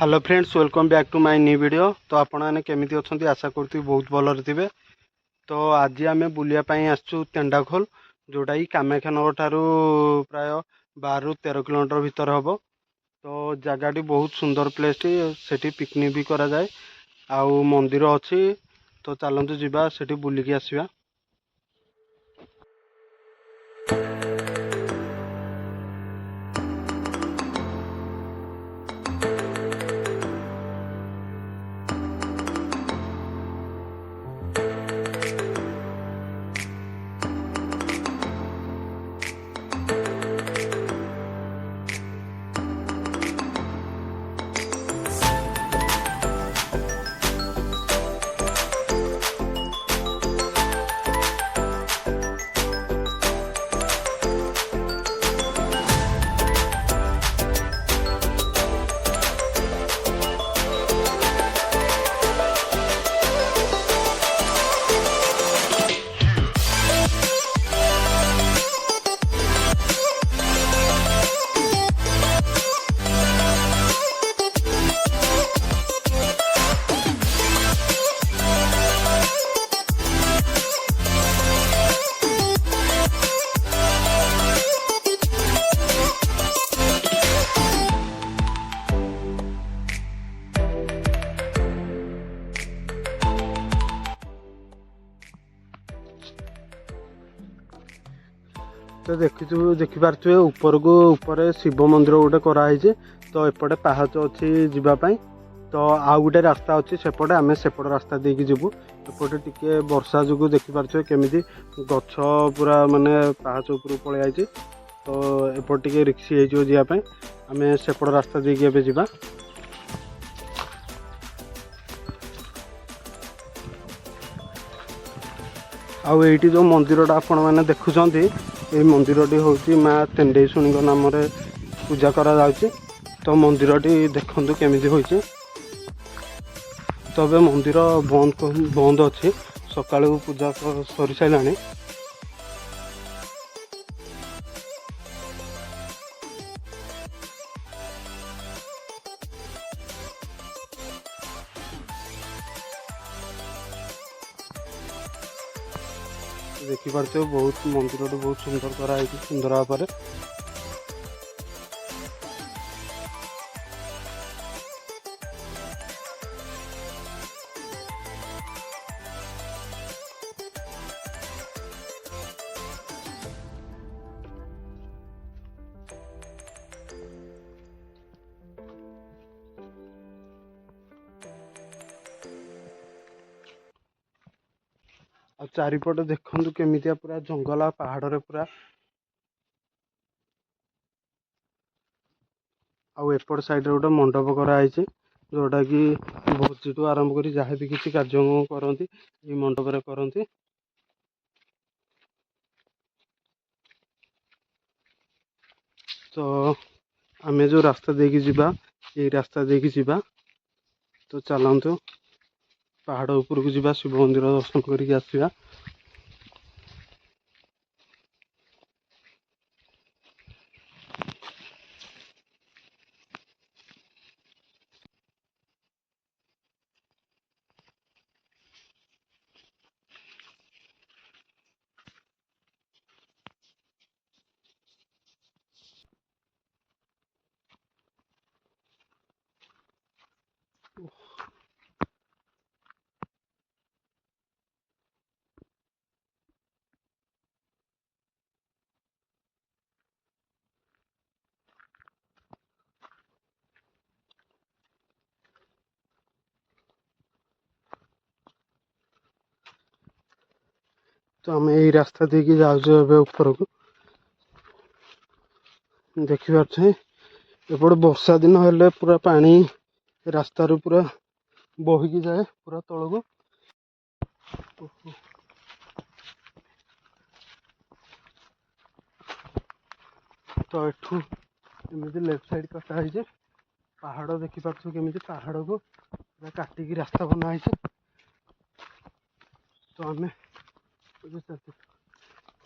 Hello friends, welcome back to my new video. तो आपण मैंने केमिति अछंती आशा करती बहुत भलरे थे। तो आज आम बुलापाई आसचु तेंडाखोल, जोटा कि कामाख्यानगर ठारू प्राय 12 ରୁ 13 किलोमीटर भितर हम। तो जगहटी बहुत सुंदर प्लेस टी, सेठी पिकनिक भी करा जाए, आउ मंदिर अच्छी। तो चलतु जीवा सेठी बुलिकी आसवा। तो देखिपे ऊपर को ऊपर शिव मंदिर गोटे कराई। तो एपटे पहाच अच्छी जीवाई। तो आउ गोटे रास्ता अच्छी सेपटे, आम सेपट रास्ता देकी जीवु। एपटे टिके वर्षा जो देखिपे केमी गछ पूरा माने पहाच उपर पलि आई। तो एपटे टिके रिक्सी होगापी आम सेपट रास्ता देकी एबे जीवा। आउ एठी जो मंदिरटा आपण मैंने देखुंत, ये मंदिरटी हूँ माँ तेंडेईशुणी नाम पूजा करा जाउची। तो मंदिरटी देखु केमिति होइचे। तो मंदिर बंद अच्छी, सकाळु पूजा सरी साराणी। देखिपे बहुत मंदिर बहुत सुंदर कराई, सुंदर भाव। और चारिपट देखु केमितिया पूरा जंगल पहाड़ पूरा। आउ एपट साइड गोटे मंडप कराई, जोटा कि भोजी टू आरंभ कर जहाँ भी किसी कार्यक्रम करती ये मंडप रे करती। तो आमे जो रास्ता देकी जीवा, ये रास्ता देकी जीवा। तो चलतु पहाड़ उपरକୁ जीवा, शिव मंदिर दर्शन करके आसवा। तो आम यही रास्ता देकी जाऊे ऊपर को। देखिपे एपटे वर्षा दिन हेले पूरा पानी रास्ता रू पूरा बोहिकी जाए पूरा तल को। तो एठू एमती लेफ्ट साइड कटाई, पहाड़ देखिपे केमी पहाड़ को काटिकी रास्ता बनाई। तो आम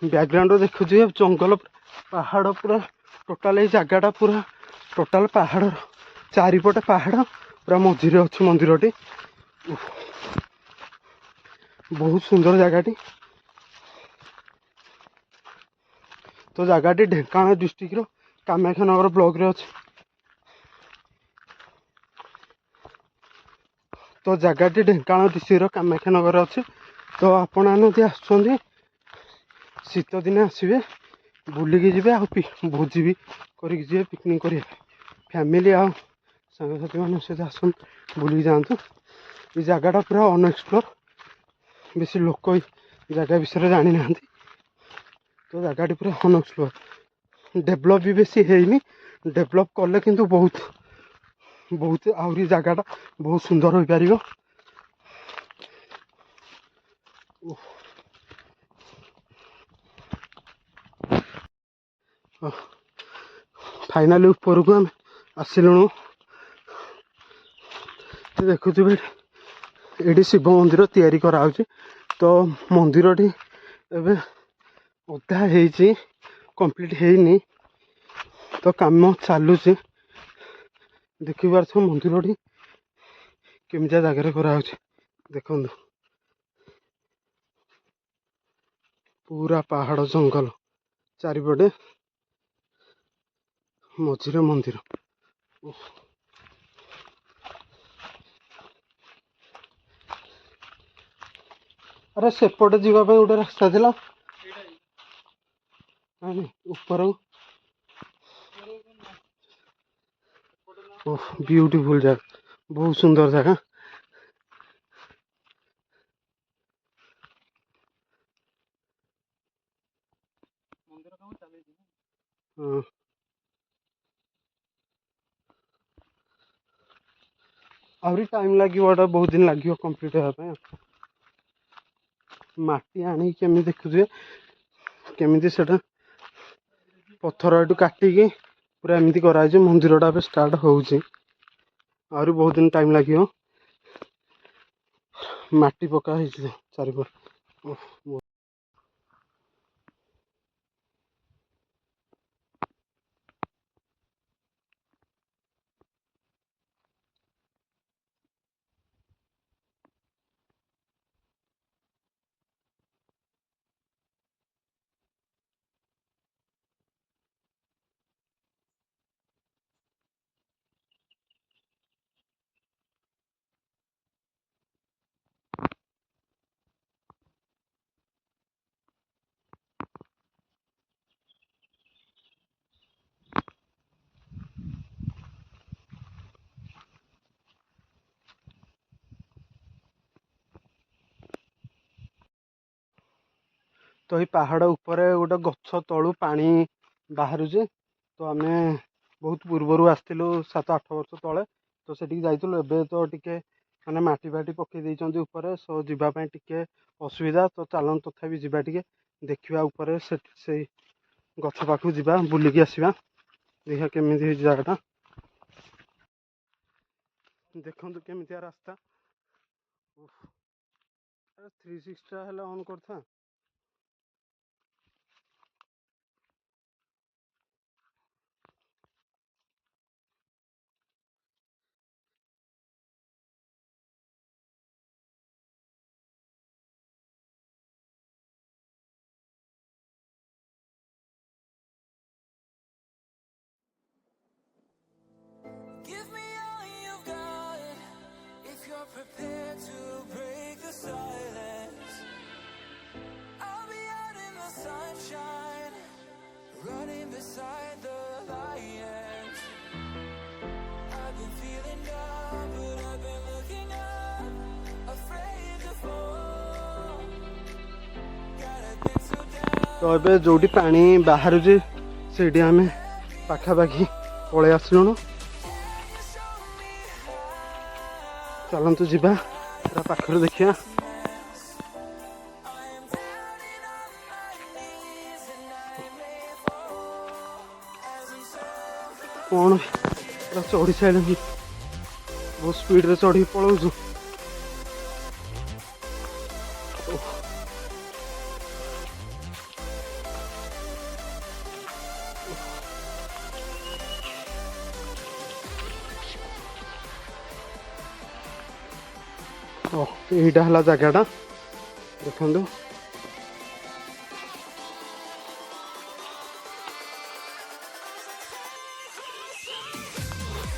बैकग्राउंड देखु जंगल पहाड़ पूरा टोटाल जगटा पूरा टोटाल पहाड़ चारिपटे पहाड़। पूरा मझिरे अच्छी मंदिरटी बहुत सुंदर जगहटी। तो जगहटी ढेंकानाळ डिस्ट्रिक्ट रो कामाख्यानगर ब्लॉक रे अच्छे। तो जगहटी ढेंकानाळ डिस्ट्रिक्ट रो कामाख्यानगर अच्छे। तो आपण मैंने आसुँच शीत दिने आसवे बुलिकी जी भोजी भी करके जी पिकनिक करेंगे फैमिली आ सांगसाथी मान सहित आसन बुलिकी जातु। ये जगहटा पूरा अनएक्सप्लोर बेसी लोक जगह विषय जानी ना। तो जगहटी पूरा अनएक्सप्लोर डेभलप भी बेसी है डेभलप कले किंतु बहुत बहुत आहरी जगहटा बहुत सुंदर हो पार। फाइनाली ऊपर को आम आसिलुणु। देखुवे ये शिव मंदिर तैयारी कराऊँच। तो मंदिरटी एवं अधा है कंप्लीट है तो काम चलुची। देखि पार्थ मंदिरटी केमिया जगह कराऊँच देखो पूरा पहाड़ जंगल चारिपटे मझिरे मंदिर। अरे सेपटे जावाई गोटे रास्ता था ऊपर ब्यूटीफुल जगह बहुत सुंदर जगह। हाँ आहरी टाइम लगे बहुत दिन लगे कंप्लीट होगा। माटी आनी केमी देखुए केमी से पत्थर एटू काटिकी पूरा एमती कराई मंदिरटा स्टार्ट होउची। आहरी बहुत दिन टाइम लगे माटी पका चारिपट। तो ये पहाड़ ऊपर गोटे गछ तलू पानी बाहर। तो आम बहुत पूर्वर आसलु 7-8 वर्ष तले तो से जाइलु एबे तो टिके माने माटी फाटी पकई देइचंती ऊपर सो जीवाई टिके असुविधा। तो चलन तथापि जीवा टिके देखा ऊपर से गछ पाखु जीवा बुलिकी आसवा देखा केमी जगटा देखु केमी रास्ता 360 है ऑन करता। Prepared to break the silence. I'll be out in the sunshine, running beside the lions. I've been feeling down, but I've been looking up, afraid to fall. Gotta think so down. तो ये जो पानी बाहर से आम पाखापाखि पलि आसलुणु। चलतु जीवा पूरा पाखर देखिया कौन पूरा चढ़ी सारे बहुत स्पीड रे चढ़ी पलाऊँ। এইଟା ହେଲା ଜାଗାଟା ଦେଖନ୍ତୁ।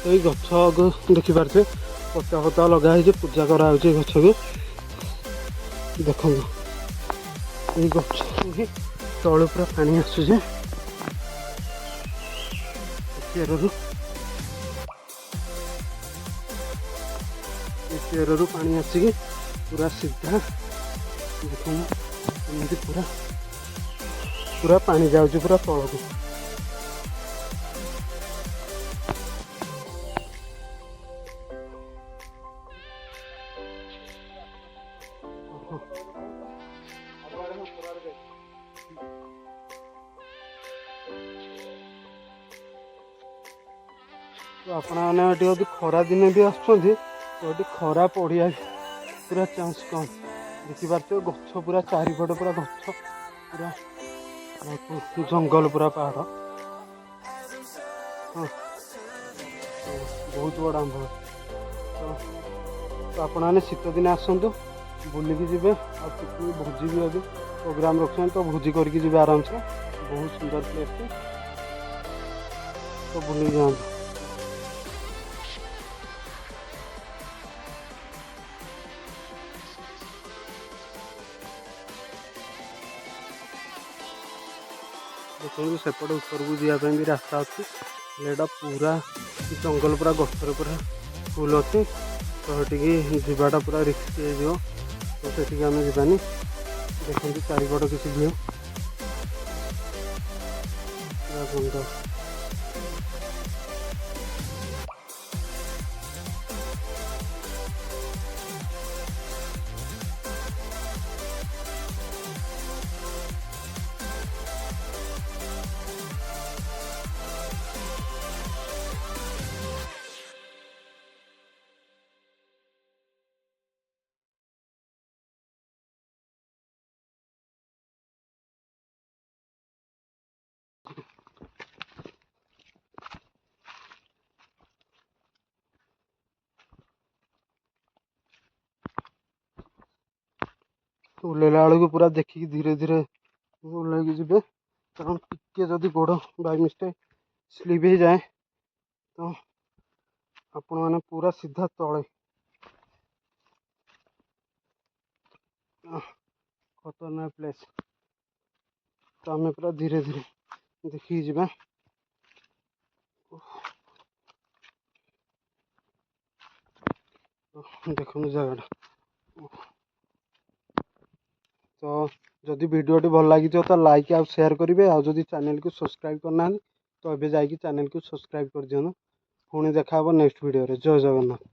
ଏଇ ଗଛକୁ ଦେଖିପାରୁଥିବେ ପତା ଫତା ଲଗା ହେଇଛି, ପୂଜା କରାହେଉଛି ଏଇ ଗଛକୁ। ଦେଖନ୍ତୁ ଏଇ ଗଛ ହିଁ ତଳୁ ପୁରା ପାଣି ଆସୁଛି ଚେରରୁ, ଏ ଚେରରୁ ପାଣି ଆସିକି ପୁରା ସିଧା ଦେଖନ୍ତୁ ଏମିତି ପୁରା ପୁରା ପାଣି ଯାଉଛି ପୁରା ତଳକୁ। ତ ଆପଣମାନେ ଏଠି ଯଦି ଖରା ଦିନେ ବି ଆସୁଛନ୍ତି ତ ଏଠି ଖରା ପଡ଼ିଆ ପୁରା ଚାନ୍ସ କମ୍। ଦେଖିପାରୁଥିବେ ଗଛ ପୁରା ଚାରିପଟେ ପୁରା ଗଛ, ପୁରା ଜଙ୍ଗଲ, ପୁରା ପାହାଡ଼। ହଁ ବହୁତ ବଡ଼ ଆମ୍ବ। ତ ଆପଣମାନେ ଶୀତ ଦିନେ ଆସନ୍ତୁ, ବୁଲିକି ଯିବେ। ଆଉ ପିକନିକ୍ ଭୋଜି ବି ଯଦି ପ୍ରୋଗ୍ରାମ୍ ରଖୁଛନ୍ତି ତ ଭୋଜି କରିକି ଯିବେ ଆରାମସେ। ବହୁତ ସୁନ୍ଦର ପ୍ଲେସ୍ଟି, ତ ବୁଲିକି ଯାଆନ୍ତୁ। ଦେଖନ୍ତୁ ସେପଟେ ଉପରକୁ ଯିବା ପାଇଁ ବି ରାସ୍ତା ଅଛି, ହେଲେ ଏଇଟା ପୁରା ଜଙ୍ଗଲ, ପୁରା ଗଛରେ ପୁରା ଫୁଲ୍ ଅଛି। ତ ସେଠିକି ଯିବାଟା ପୁରା ରିସ୍କି ହେଇଯିବ, ତ ସେଠିକି ଆମେ ଯିବାନି। ଦେଖନ୍ତୁ ଚାରିପଟ କିଛି ଭିଉ ପୁରା ସୁନ୍ଦର। ଓହ୍ଲେଇଲା ବେଳକୁ ପୁରା ଦେଖିକି ଧୀରେ ଧୀରେ ଓହ୍ଲେଇକି ଯିବେ, କାରଣ ଟିକେ ଯଦି ଗୋଡ଼ ବାଇ ମିଷ୍ଟେକ୍ ସ୍ଲିପ୍ ହେଇଯାଏ ତ ଆପଣମାନେ ପୁରା ସିଧା ତଳେ। ଖତରନାକ ପ୍ଲେସ୍। ତ ଆମେ ପୁରା ଧୀରେ ଧୀରେ ଦେଖିକି ଯିବା। ଦେଖନ୍ତୁ ଜାଗାଟା। ତ ଯଦି ଭିଡ଼ିଓଟି ଭଲ ଲାଗିଥିବ ତ ଲାଇକ୍ ଆଉ ସେୟାର କରିବେ। ଆଉ ଯଦି ଚ୍ୟାନେଲକୁ ସବସ୍କ୍ରାଇବ୍ କରିନାହାନ୍ତି ତ ଏବେ ଯାଇକି ଚ୍ୟାନେଲକୁ ସବସ୍କ୍ରାଇବ୍ କରିଦିଅନ୍ତୁ। ପୁଣି ଦେଖା ହେବ ନେକ୍ସଟ ଭିଡ଼ିଓରେ। ଜୟ ଜଗନ୍ନାଥ।